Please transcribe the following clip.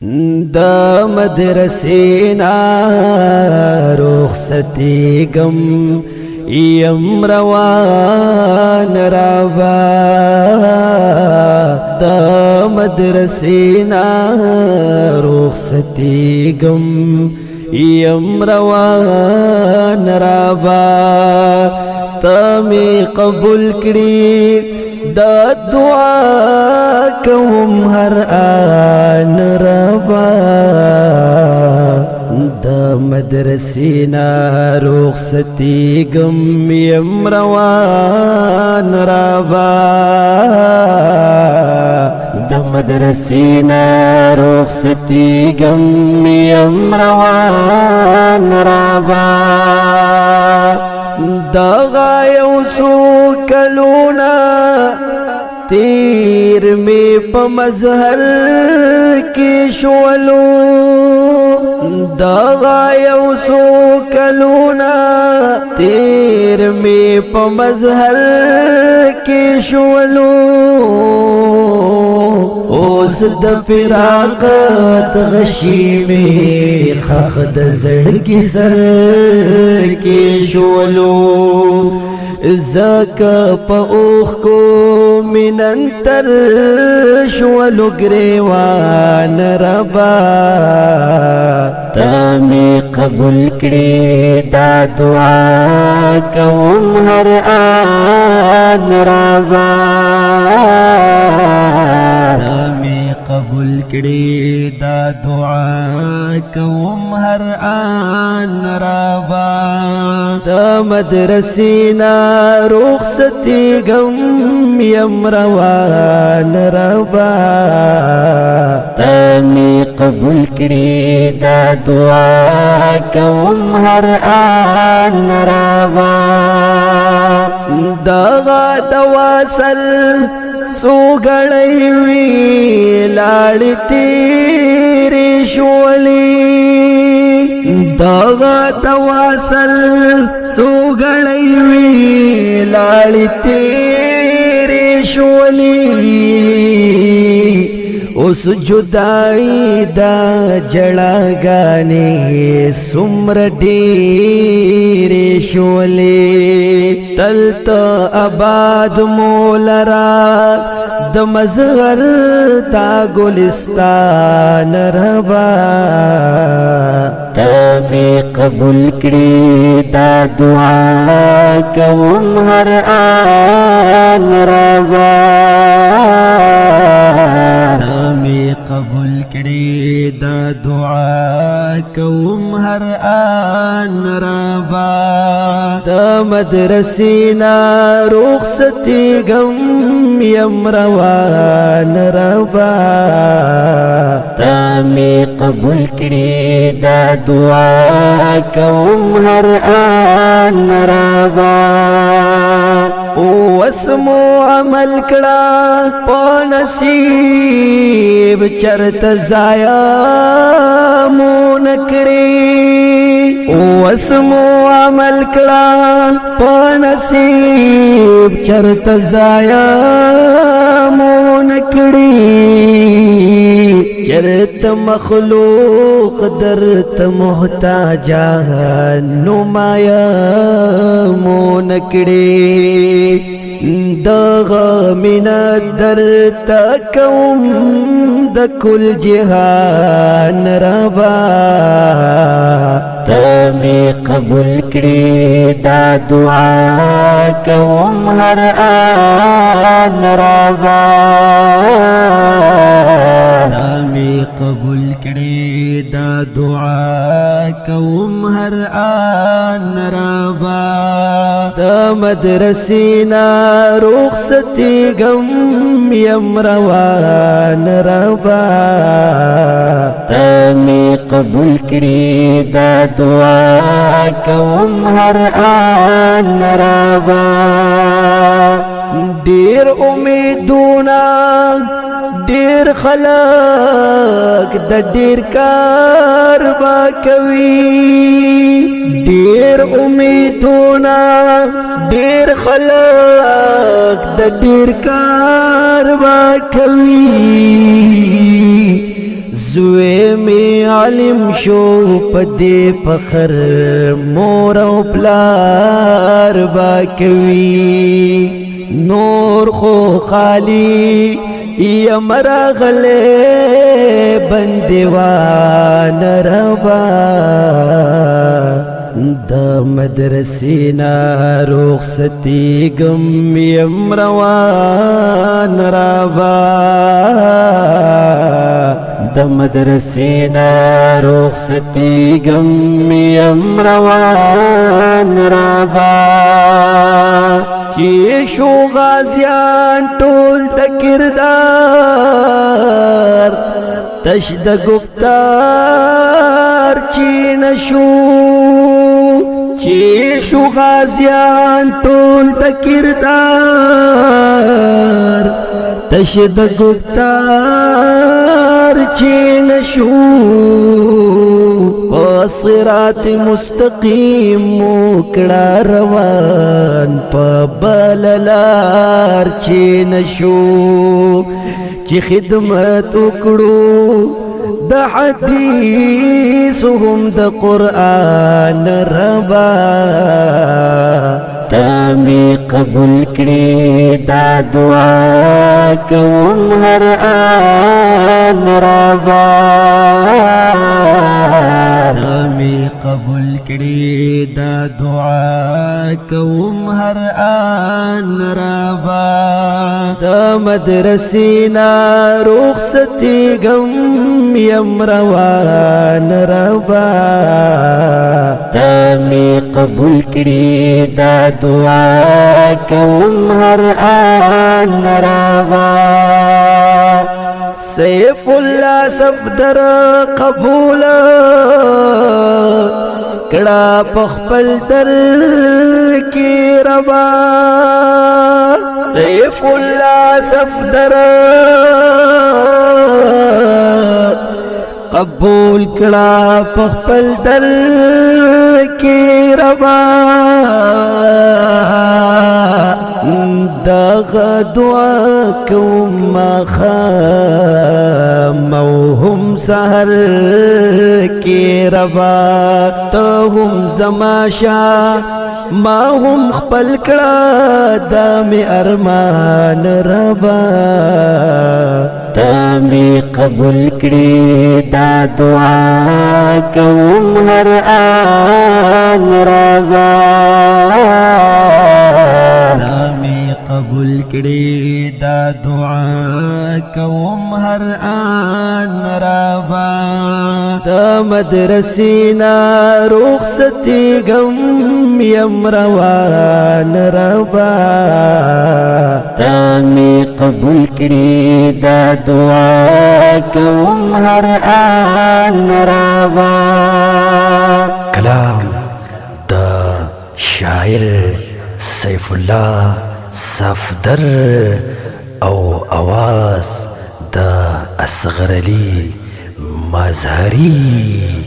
دا مدرسینا رخصتی گم یم روان رابا دا مدرسینا رخصتی گم یم روان رابا تامی قبول کری دا دعا کوم هر آن ربا دا مدرسینا رخصتی گم یم روان ربا دا مدرسینا رخصتی گم یم روان ربا دغا یوسو کلونا تیر می پا مظہر کی شولو دغا یوسو کلونا تیر می پا مظہر کی شولو اوس د فراقت غشی می خخ د زړګي سر کې شولو زکا پا اوخ کو مننتر شولو گریوان ربا تامی قبول کری دا دعا کوم هر آن ربا تامی قبول کری دا دعا کوم هر آن ربا دا مدرسینا رخصتی گم یم روان ربا تامی قبول کری دا دعا کوم هر آن ربا دغا دواصل سوگڑی وی لاڑی تیری شولی دغا دواصل سوگڑی وی لاڑی تیری شولی اس جدائی دا جڑا گانے سمر ڈیری شولی تلتا آباد مولرا د مظہر تا گلستان ربا تامی قبول کری دا دعا کوم ہر آن ربا تامی قبول کری دا دعا کوم ہر آن ربا دا مدرسینا رخصتی گم یم روان ربا تامی قبول کری دا دعا کوم ہر آن ربا واسمو عمل کڑا پا نصیب چرت زایا مونکڑی واسمو عمل کڑا پا نصیب چرت زایا مونکڑی چرت مخلوق درت محتاجا نمایا مونکڑی دغا من درت کوم د کل جهان ربا تامی قبول کری دا دعا کوم ہر آن ربا تامی قبول کری دا دعا کوم ہر آن ربا دا مدرسینا رخصتی گم یم روان ربا تامی قبول کری دا دعا کوم ہر آن ربا دیر امیدونا دیر خلق د دیر کار با کوي دیر امیدونا دیر خلق د دیر کار با کوي زوی می علم شو پدې فخر مور او پلار با کوي نور خو خالی یم راغله بندوان ربا د مدرسې نه رخصتېږم یم روان ربا د مدرسې نه رخصتېږم یم روان ربا چې شو غازیان ټول د کردار تش د گفتار چې نشو چې شو غازیان ټول د کردار تش د گفتار چې نشو صراط مستقیم موکړه روان په بللار چې نشو چې خدمت وکړو د حدیث هم د قرآن ربا تامی قبول کړي دا دعا کوم هر آن ربا تامی قبول کړي دا دعا کوم هر آن ربا د مدرسې نه رخصتېږم یم روان ربا تامی قبول کړي دا دعا کوم هر آن ربا سیف الله صفدر قبول کړه پخپل در کې ربا سیف الله صفدر قبول کړه پخپل در کې ربا دغه دعا کوم خام او هم سحر کې ربا ته هم زماشا ما هم خپل کړه د می ارمان ربا تامی قبول کړي دا دعا کوم هر آن ربا تامی قبول کړي دا دعا کوم هر آن ربا د مدرسې نه رخصتېږم یم روان ربا تامی قبول کړي دا دعا کوم هر آن ربا کلام دا شاعر سیف الله صفدر او آواز دا اصغر علی مظهری